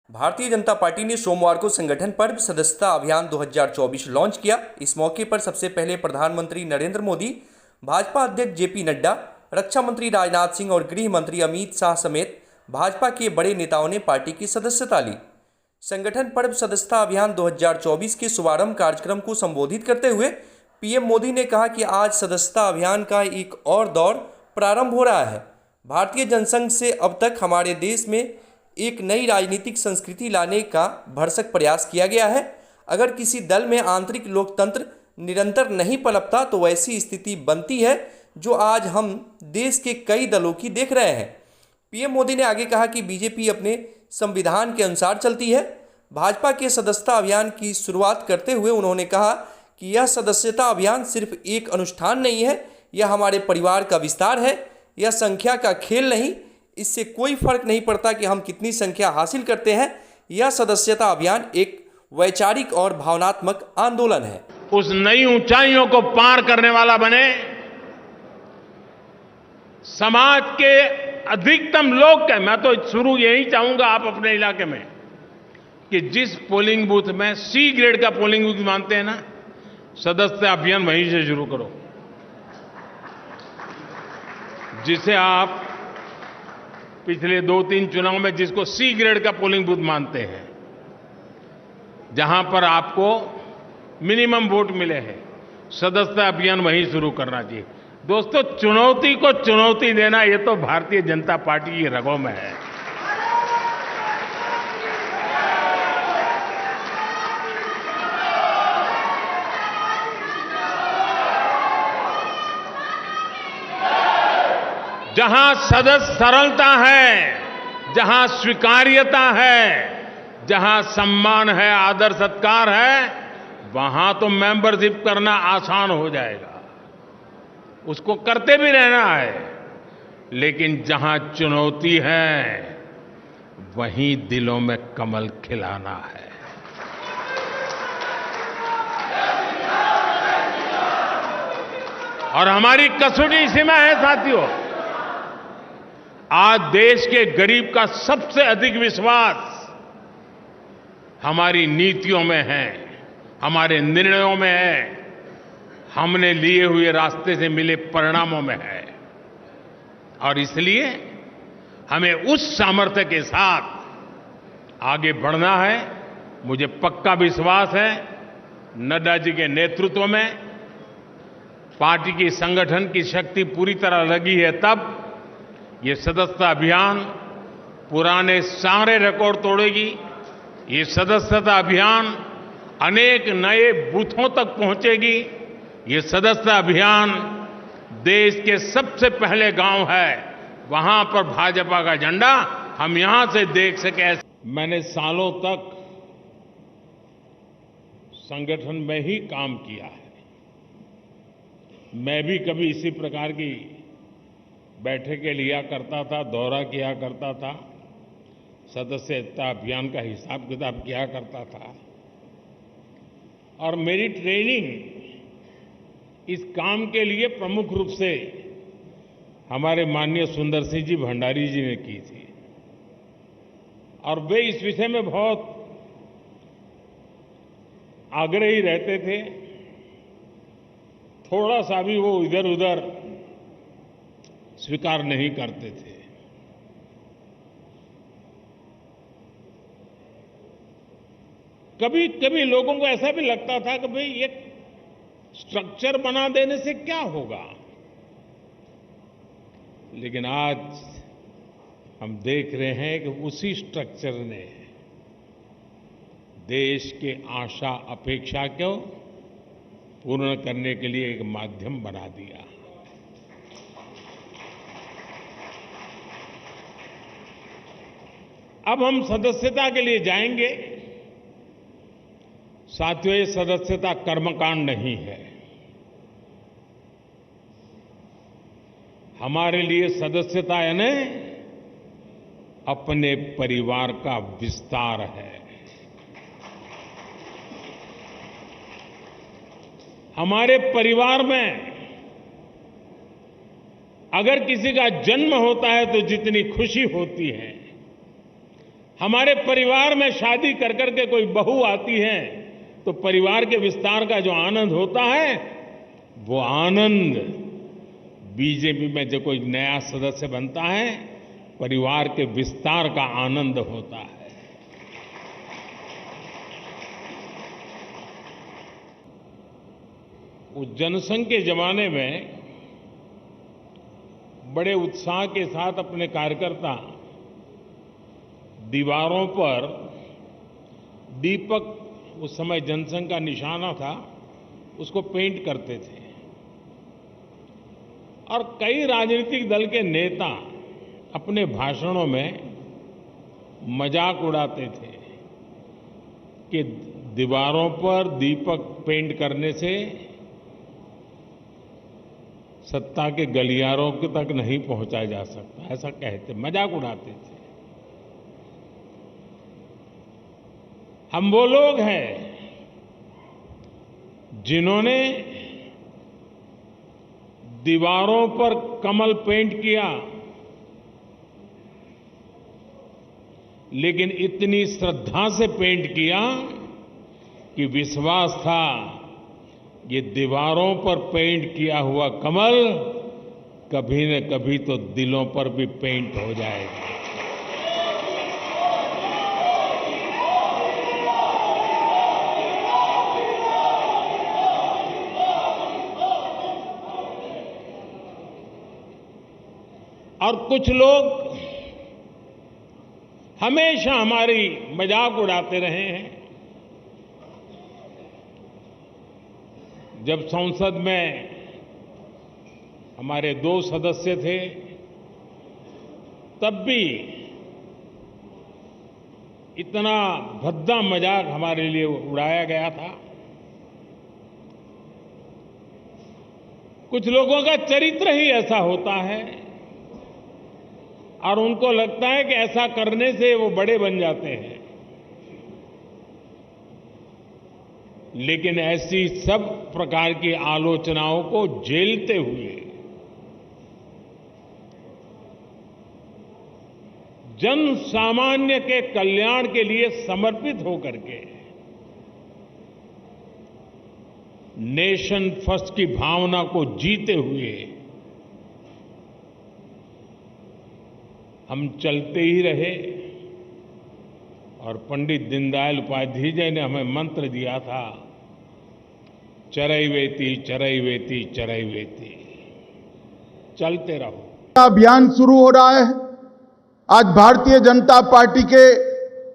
Bharatiya Janata party ने सोमवार को संगठन पर्व सदस्यता अभियान 2024 लॉन्च किया। इस मौके पर सबसे पहले प्रधानमंत्री नरेंद्र मोदी, भाजपा अध्यक्ष जेपी नड्डा, रक्षा मंत्री राजनाथ सिंह और गृह मंत्री अमित शाह समेत भाजपा के बड़े नेताओं ने पार्टी की सदस्यता ली। संगठन पर्व सदस्यता अभियान 2024 के शुभारंभ कार्यक्रम को संबोधित करते हुए पीएम मोदी ने कहा कि आज सदस्यता अभियान का एक और दौर प्रारंभ हो रहा है। भारतीय जनसंघ से अब तक हमारे देश में एक नई राजनीतिक संस्कृति लाने का भरसक प्रयास किया गया है। अगर किसी दल में आंतरिक लोकतंत्र निरंतर नहीं पनपता तो वैसी स्थिति बनती है जो आज हम देश के कई दलों की देख रहे हैं। पीएम मोदी ने आगे कहा कि बीजेपी अपने संविधान के अनुसार चलती है। भाजपा के सदस्यता अभियान की शुरुआत करते हुए उन्होंने कहा कि यह सदस्यता अभियान सिर्फ एक अनुष्ठान नहीं है, यह हमारे परिवार का विस्तार है। यह संख्या का खेल नहीं, इससे कोई फर्क नहीं पड़ता कि हम कितनी संख्या हासिल करते हैं। यह सदस्यता अभियान एक वैचारिक और भावनात्मक आंदोलन है। उस नई ऊंचाइयों को पार करने वाला बने, समाज के अधिकतम लोग के, मैं तो शुरू यही चाहूंगा आप अपने इलाके में कि जिस पोलिंग बूथ में सी ग्रेड का पोलिंग बूथ मानते हैं ना, सदस्यता अभियान वहीं से शुरू करो। जिसे आप पिछले 2-3 चुनाव में जिसको सी ग्रेड का पोलिंग बूथ मानते हैं, जहां पर आपको मिनिमम वोट मिले हैं, सदस्यता अभियान वहीं शुरू करना चाहिए। दोस्तों, चुनौती को चुनौती देना ये तो भारतीय जनता पार्टी की रगों में है। जहां सदस्य सरलता है, जहां स्वीकार्यता है, जहां सम्मान है, आदर सत्कार है, वहां तो मेंबरशिप करना आसान हो जाएगा, उसको करते भी रहना है। लेकिन जहां चुनौती है, वहीं दिलों में कमल खिलाना है। और हमारी कसौटी इसी में है साथियों। आज देश के गरीब का सबसे अधिक विश्वास हमारी नीतियों में है, हमारे निर्णयों में है, हमने लिए हुए रास्ते से मिले परिणामों में है। और इसलिए हमें उस सामर्थ्य के साथ आगे बढ़ना है। मुझे पक्का विश्वास है नड्डा जी के नेतृत्व में पार्टी की संगठन की शक्ति पूरी तरह लगी है, तब ये सदस्यता अभियान पुराने सारे रिकॉर्ड तोड़ेगी। ये सदस्यता अभियान अनेक नए बूथों तक पहुंचेगी। ये सदस्यता अभियान देश के सबसे पहले गांव है, वहां पर भाजपा का झंडा हम यहां से देख सके। मैंने सालों तक संगठन में ही काम किया है। मैं भी कभी इसी प्रकार की बैठकें लिया करता था, दौरा किया करता था, सदस्यता अभियान का हिसाब किताब किया करता था। और मेरी ट्रेनिंग इस काम के लिए प्रमुख रूप से हमारे माननीय सुंदर सिंह जी भंडारी जी ने की थी। और वे इस विषय में बहुत आग्रही रहते थे। थोड़ा सा भी वो इधर उधर स्वीकार नहीं करते थे। कभी कभी लोगों को ऐसा भी लगता था कि भाई ये स्ट्रक्चर बना देने से क्या होगा। लेकिन आज हम देख रहे हैं कि उसी स्ट्रक्चर ने देश के आशा अपेक्षा को पूर्ण करने के लिए एक माध्यम बना दिया। अब हम सदस्यता के लिए जाएंगे। साथियों, ये सदस्यता कर्मकांड नहीं है। हमारे लिए सदस्यता यानी अपने परिवार का विस्तार है। हमारे परिवार में अगर किसी का जन्म होता है तो जितनी खुशी होती है, हमारे परिवार में शादी कर करके कोई बहू आती है तो परिवार के विस्तार का जो आनंद होता है, वो आनंद बीजेपी में जो कोई नया सदस्य बनता है, परिवार के विस्तार का आनंद होता है। उस जनसंघ के जमाने में बड़े उत्साह के साथ अपने कार्यकर्ता दीवारों पर दीपक, उस समय जनसंघ का निशाना था, उसको पेंट करते थे। और कई राजनीतिक दल के नेता अपने भाषणों में मजाक उड़ाते थे कि दीवारों पर दीपक पेंट करने से सत्ता के गलियारों तक नहीं पहुंचा जा सकता, ऐसा कहते, मजाक उड़ाते थे। हम वो लोग हैं जिन्होंने दीवारों पर कमल पेंट किया, लेकिन इतनी श्रद्धा से पेंट किया कि विश्वास था ये दीवारों पर पेंट किया हुआ कमल कभी न कभी तो दिलों पर भी पेंट हो जाएगा। और कुछ लोग हमेशा हमारी मजाक उड़ाते रहे हैं। जब संसद में हमारे 2 सदस्य थे, तब भी इतना भद्दा मजाक हमारे लिए उड़ाया गया था। कुछ लोगों का चरित्र ही ऐसा होता है और उनको लगता है कि ऐसा करने से वो बड़े बन जाते हैं। लेकिन ऐसी सब प्रकार की आलोचनाओं को झेलते हुए जन सामान्य के कल्याण के लिए समर्पित होकर के नेशन फर्स्ट की भावना को जीते हुए हम चलते ही रहे। और पंडित दीनदयाल उपाध्याय जी ने हमें मंत्र दिया था, चरैवेति चरैवेति चरैवेति, चलते रहो। अभियान शुरू हो रहा है। आज भारतीय जनता पार्टी के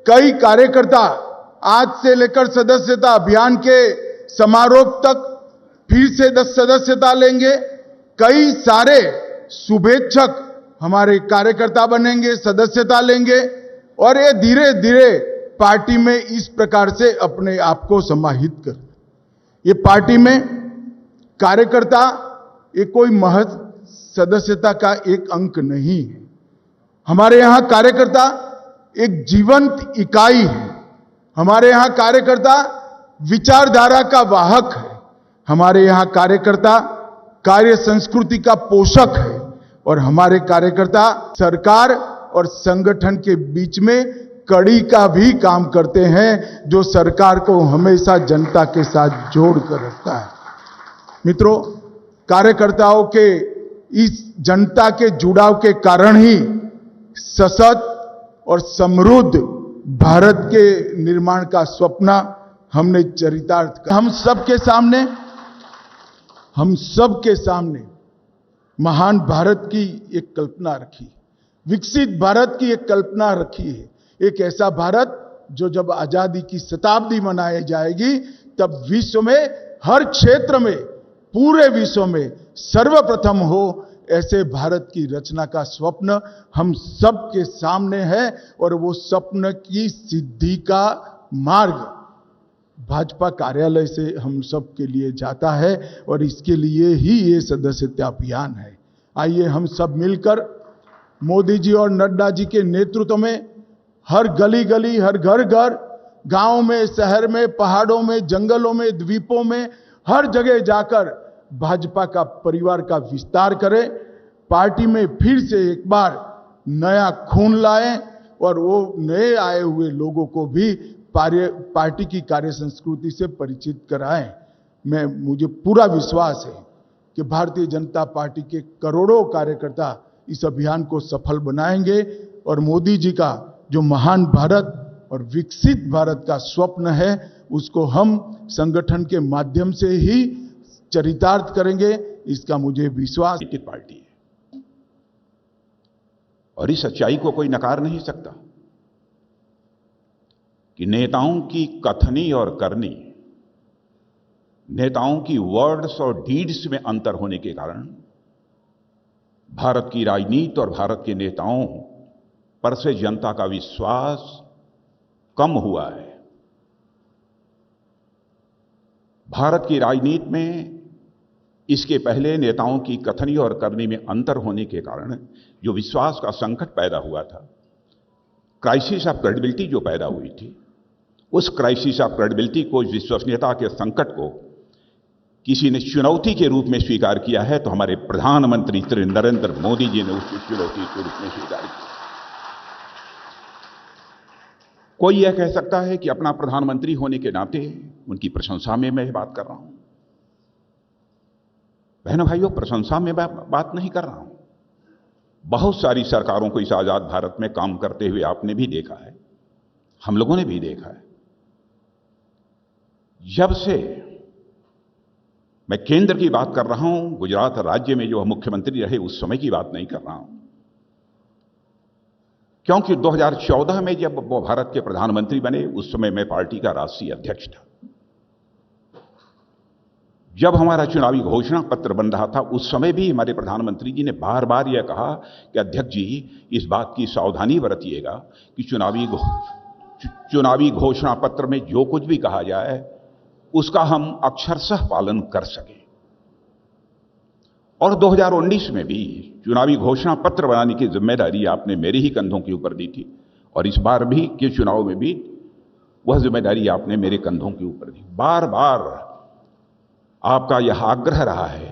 कई कार्यकर्ता आज से लेकर सदस्यता अभियान के समारोह तक फिर से 10 सदस्यता लेंगे। कई सारे शुभेच्छक हमारे कार्यकर्ता बनेंगे, सदस्यता लेंगे और ये धीरे धीरे पार्टी में इस प्रकार से अपने आप को समाहित कर, ये पार्टी में कार्यकर्ता ये कोई महज सदस्यता का एक अंक नहीं है। हमारे यहां कार्यकर्ता एक जीवंत इकाई है। हमारे यहां कार्यकर्ता विचारधारा का वाहक है। हमारे यहां कार्यकर्ता कार्य संस्कृति का पोषक है और हमारे कार्यकर्ता सरकार और संगठन के बीच में कड़ी का भी काम करते हैं, जो सरकार को हमेशा जनता के साथ जोड़ कर रखता है। मित्रों, कार्यकर्ताओं के इस जनता के जुड़ाव के कारण ही सशक्त और समृद्ध भारत के निर्माण का स्वप्न हमने चरितार्थ किया। हम सबके सामने महान भारत की एक कल्पना रखी, विकसित भारत की एक कल्पना रखी है। एक ऐसा भारत जो जब आजादी की शताब्दी मनाई जाएगी तब विश्व में हर क्षेत्र में, पूरे विश्व में सर्वप्रथम हो, ऐसे भारत की रचना का स्वप्न हम सबके सामने है। और वो स्वप्न की सिद्धि का मार्ग भाजपा कार्यालय से हम सब के लिए जाता है और इसके लिए ही ये सदस्यता अभियान है। आइए हम सब मिलकर मोदी जी और नड्डा जी के नेतृत्व में हर गली गली, हर घर घर, गांव में, शहर में, पहाड़ों में, जंगलों में, द्वीपों में, हर जगह जाकर भाजपा का परिवार का विस्तार करें, पार्टी में फिर से एक बार नया खून लाएं और वो नए आए हुए लोगों को भी पार्टी की कार्य संस्कृति से परिचित कराएं। मुझे पूरा विश्वास है कि भारतीय जनता पार्टी के करोड़ों कार्यकर्ता इस अभियान को सफल बनाएंगे और मोदी जी का जो महान भारत और विकसित भारत का स्वप्न है उसको हम संगठन के माध्यम से ही चरितार्थ करेंगे, इसका मुझे विश्वास। राजनीतिक पार्टी है और इस सच्चाई को कोई नकार नहीं सकता कि नेताओं की कथनी और करनी, नेताओं की वर्ड्स और डीड्स में अंतर होने के कारण भारत की राजनीति और भारत के नेताओं पर से जनता का विश्वास कम हुआ है। भारत की राजनीति में इसके पहले नेताओं की कथनी और करनी में अंतर होने के कारण जो विश्वास का संकट पैदा हुआ था, क्राइसिस ऑफ क्रेडिबिलिटी जो पैदा हुई थी, उस क्राइसिस ऑफ क्रेडिबिलिटी को, विश्वसनीयता के संकट को किसी ने चुनौती के रूप में स्वीकार किया है तो हमारे प्रधानमंत्री श्री नरेंद्र मोदी जी ने उसकी चुनौती के रूप में स्वीकार किया। कोई यह कह सकता है कि अपना प्रधानमंत्री होने के नाते उनकी प्रशंसा में मैं बात कर रहा हूं। बहनों भाइयों, प्रशंसा में बात नहीं कर रहा हूं। बहुत सारी सरकारों को इस आजाद भारत में काम करते हुए आपने भी देखा है, हम लोगों ने भी देखा है। जब से मैं केंद्र की बात कर रहा हूं, गुजरात राज्य में जो मुख्यमंत्री रहे उस समय की बात नहीं कर रहा हूं, क्योंकि 2014 में जब वो भारत के प्रधानमंत्री बने उस समय मैं पार्टी का राष्ट्रीय अध्यक्ष था। जब हमारा चुनावी घोषणा पत्र बन रहा था उस समय भी हमारे प्रधानमंत्री जी ने बार बार यह कहा कि अध्यक्ष जी इस बात की सावधानी बरतिएगा कि चुनावी घोषणा पत्र में जो कुछ भी कहा जाए उसका हम अक्षरशः पालन कर सकें। और 2019 में भी चुनावी घोषणा पत्र बनाने की जिम्मेदारी आपने मेरे ही कंधों के ऊपर दी थी और इस बार भी के चुनाव में भी वह जिम्मेदारी आपने मेरे कंधों के ऊपर दी। बार बार आपका यह आग्रह रहा है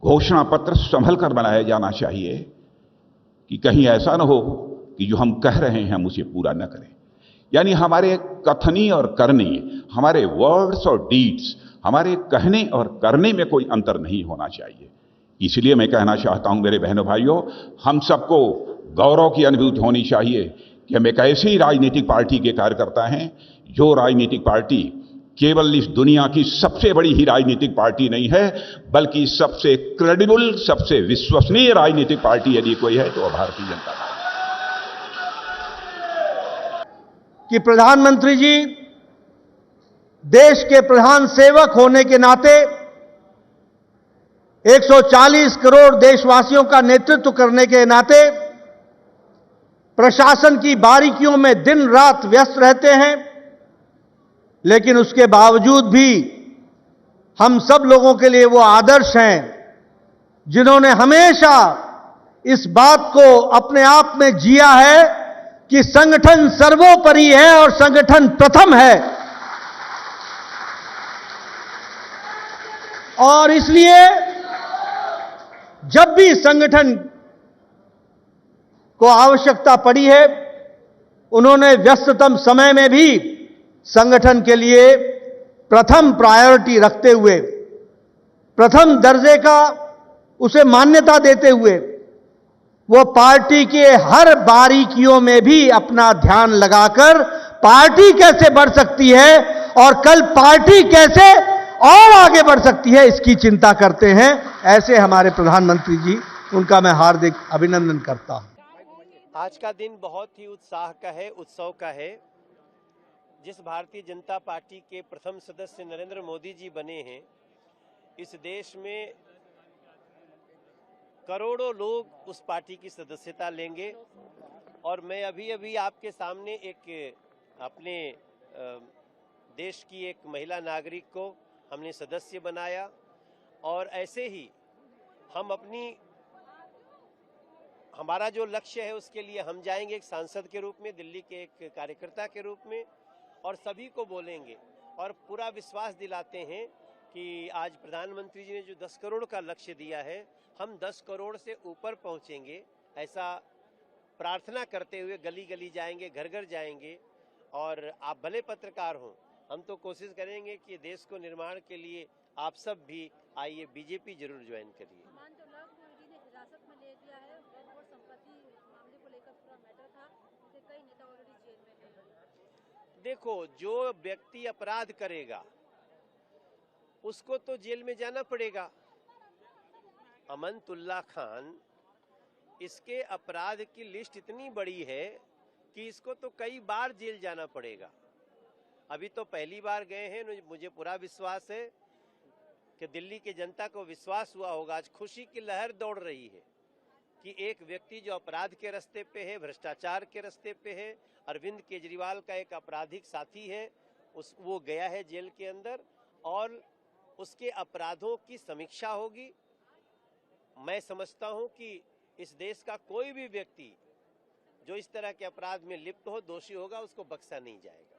घोषणा पत्र संभल कर बनाया जाना चाहिए कि कहीं ऐसा न हो कि जो हम कह रहे हैं हम उसे पूरा न करें। यानी हमारे कथनी और करनी, हमारे वर्ड्स और डीड्स, हमारे कहने और करने में कोई अंतर नहीं होना चाहिए। इसलिए मैं कहना चाहता हूं मेरे बहनों भाइयों, हम सबको गौरव की अनुभूति होनी चाहिए कि हम एक ऐसी राजनीतिक पार्टी के कार्यकर्ता हैं जो राजनीतिक पार्टी केवल इस दुनिया की सबसे बड़ी ही राजनीतिक पार्टी नहीं है बल्कि सबसे क्रेडिबल, सबसे विश्वसनीय राजनीतिक पार्टी यदि कोई है तो वह भारतीय जनता पार्टी। कि प्रधानमंत्री जी देश के प्रधान सेवक होने के नाते 140 करोड़ देशवासियों का नेतृत्व करने के नाते प्रशासन की बारीकियों में दिन रात व्यस्त रहते हैं, लेकिन उसके बावजूद भी हम सब लोगों के लिए वो आदर्श हैं जिन्होंने हमेशा इस बात को अपने आप में जिया है कि संगठन सर्वोपरि है और संगठन प्रथम है। और इसलिए जब भी संगठन को आवश्यकता पड़ी है उन्होंने व्यस्ततम समय में भी संगठन के लिए प्रथम प्रायोरिटी रखते हुए, प्रथम दर्जे का उसे मान्यता देते हुए वो पार्टी के हर बारीकियों में भी अपना ध्यान लगाकर पार्टी कैसे बढ़ सकती है और कल पार्टी कैसे और आगे बढ़ सकती है इसकी चिंता करते हैं। ऐसे हमारे प्रधानमंत्री जी, उनका मैं हार्दिक अभिनंदन करता हूं। आज का दिन बहुत ही उत्साह का है, उत्सव का है। जिस भारतीय जनता पार्टी के प्रथम सदस्य नरेंद्र मोदी जी बने हैं, इस देश में करोड़ों लोग उस पार्टी की सदस्यता लेंगे। और मैं अभी आपके सामने एक अपने देश की एक महिला नागरिक को हमने सदस्य बनाया और ऐसे ही हम हमारा जो लक्ष्य है उसके लिए हम जाएंगे एक सांसद के रूप में, दिल्ली के एक कार्यकर्ता के रूप में, और सभी को बोलेंगे और पूरा विश्वास दिलाते हैं कि आज प्रधानमंत्री जी ने जो 10 करोड़ का लक्ष्य दिया है हम 10 करोड़ से ऊपर पहुंचेंगे। ऐसा प्रार्थना करते हुए गली गली जाएंगे, घर घर जाएंगे। और आप भले पत्रकार हों, हम तो कोशिश करेंगे कि देश को निर्माण के लिए आप सब भी आइए, बीजेपी जरूर ज्वाइन करिए। हिरासत में ले लिया है और संपत्ति मामले को लेकर पूरा मैटर था, कई नेता ऑलरेडी जेल में हैं। देखो, जो व्यक्ति अपराध करेगा उसको तो जेल में जाना पड़ेगा। अमनतुल्ला खान, इसके अपराध की लिस्ट इतनी बड़ी है कि इसको तो कई बार जेल जाना पड़ेगा। अभी तो पहली बार गए हैं। मुझे पूरा विश्वास है कि दिल्ली की जनता को विश्वास हुआ होगा, आज खुशी की लहर दौड़ रही है कि एक व्यक्ति जो अपराध के रास्ते पे है, भ्रष्टाचार के रास्ते पे है, अरविंद केजरीवाल का एक आपराधिक साथी है, वो गया है जेल के अंदर और उसके अपराधों की समीक्षा होगी। मैं समझता हूं कि इस देश का कोई भी व्यक्ति जो इस तरह के अपराध में लिप्त हो, दोषी होगा, उसको बख्शा नहीं जाएगा।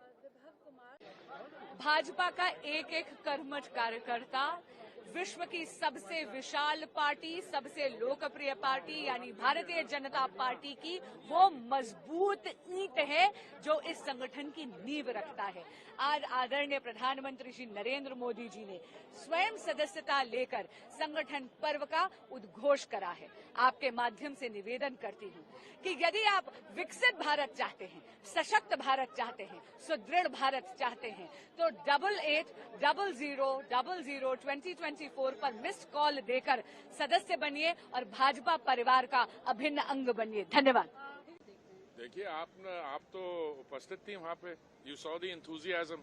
भाजपा का एक एक कर्मठ कार्यकर्ता, विश्व की सबसे विशाल पार्टी, सबसे लोकप्रिय पार्टी यानी भारतीय जनता पार्टी की वो मजबूत ईंट है जो इस संगठन की नींव रखता है। आज आदरणीय प्रधानमंत्री श्री नरेंद्र मोदी जी ने स्वयं सदस्यता लेकर संगठन पर्व का उद्घोष करा है। आपके माध्यम से निवेदन करती हूँ कि यदि आप विकसित भारत चाहते हैं, सशक्त भारत चाहते हैं, सुदृढ़ भारत चाहते हैं तो 8800002024 पर मिस्ड कॉल देकर सदस्य बनिए और भाजपा परिवार का अभिन्न अंग बनिए। धन्यवाद। देखिए, आप तो उपस्थित थी वहाँ पे, यू सॉ द एंथुजियाज्म।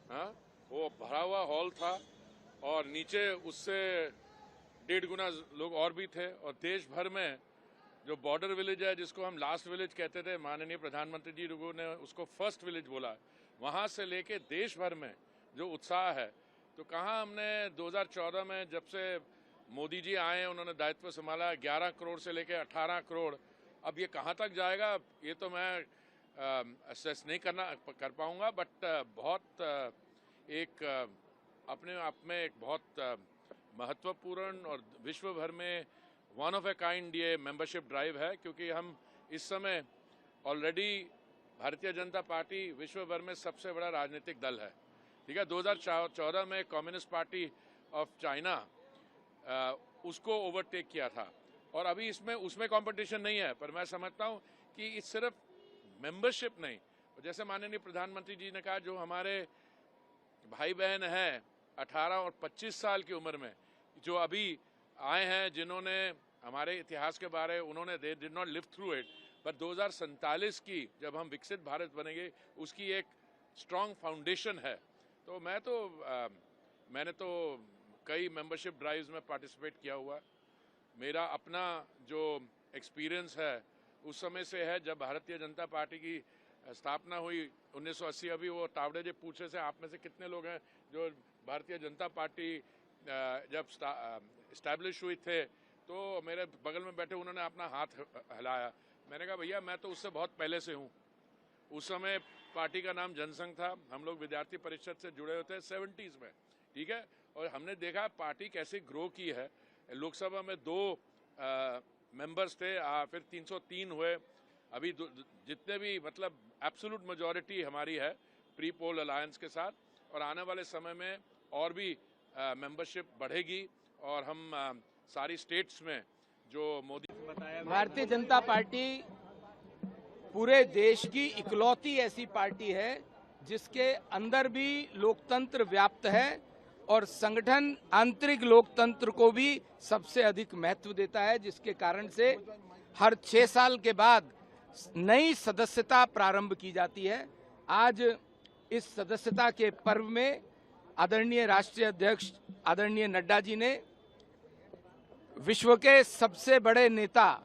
हाँ, वो भरा हुआ हॉल था और नीचे उससे 1.5 गुना लोग और भी थे। और देश भर में जो बॉर्डर विलेज है, जिसको हम लास्ट विलेज कहते थे, माननीय प्रधानमंत्री जी ने उसको फर्स्ट विलेज बोला, वहाँ से लेके देश भर में जो उत्साह है, तो कहाँ हमने 2014 में जब से मोदी जी आए, उन्होंने दायित्व संभाला, 11 करोड़ से लेके 18 करोड़, अब ये कहाँ तक जाएगा ये तो मैं असेस नहीं कर पाऊंगा, बट बहुत एक अपने आप में एक बहुत महत्वपूर्ण और विश्व भर में वन ऑफ ए काइंड ये मेंबरशिप ड्राइव है, क्योंकि हम इस समय ऑलरेडी भारतीय जनता पार्टी विश्व भर में सबसे बड़ा राजनीतिक दल है। ठीक है, 2014 में कम्युनिस्ट पार्टी ऑफ चाइना उसको ओवरटेक किया था और अभी उसमें कंपटीशन नहीं है। पर मैं समझता हूं कि इस सिर्फ मेंबरशिप नहीं, जैसे माननीय प्रधानमंत्री जी ने कहा, जो हमारे भाई बहन हैं 18 और 25 साल की उम्र में जो अभी आए हैं, जिन्होंने हमारे इतिहास के बारे उन्होंने they did not live through it, पर 2047 की जब हम विकसित भारत बनेंगे उसकी एक स्ट्रॉन्ग फाउंडेशन है। तो मैंने तो कई मेंबरशिप ड्राइव्स में पार्टिसिपेट किया हुआ। मेरा अपना जो एक्सपीरियंस है उस समय से है जब भारतीय जनता पार्टी की स्थापना हुई 1980। अभी वो तावड़े जी पूछे से आप में से कितने लोग हैं जो भारतीय जनता पार्टी जब इस्टेब्लिश हुई थे, तो मेरे बगल में बैठे उन्होंने अपना हाथ हिलाया। मैंने कहा भैया मैं तो उससे बहुत पहले से हूँ। उस समय पार्टी का नाम जनसंघ था, हम लोग विद्यार्थी परिषद से जुड़े हुए थे 70s में। ठीक है, और हमने देखा पार्टी कैसे ग्रो की है। लोकसभा में 2 मेंबर्स थे, फिर 303 हुए। अभी जितने भी मतलब एब्सोल्यूट मेजॉरिटी हमारी है प्री पोल अलायंस के साथ, और आने वाले समय में और भी मेंबरशिप बढ़ेगी और हम सारी स्टेट्स में जो मोदी भारतीय जनता पार्टी पूरे देश की इकलौती ऐसी पार्टी है जिसके अंदर भी लोकतंत्र व्याप्त है और संगठन आंतरिक लोकतंत्र को भी सबसे अधिक महत्व देता है, जिसके कारण से हर 6 साल के बाद नई सदस्यता प्रारंभ की जाती है। आज इस सदस्यता के पर्व में आदरणीय राष्ट्रीय अध्यक्ष आदरणीय नड्डा जी ने विश्व के सबसे बड़े नेता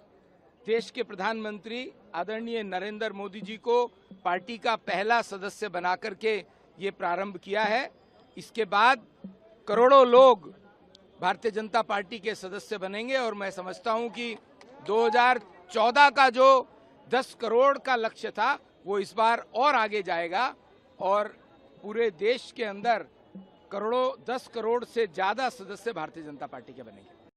देश के प्रधानमंत्री आदरणीय नरेंद्र मोदी जी को पार्टी का पहला सदस्य बनाकर के ये प्रारंभ किया है। इसके बाद करोड़ों लोग भारतीय जनता पार्टी के सदस्य बनेंगे और मैं समझता हूं कि 2014 का जो 10 करोड़ का लक्ष्य था वो इस बार और आगे जाएगा और पूरे देश के अंदर 10 करोड़ से ज्यादा सदस्य भारतीय जनता पार्टी के बनेंगे।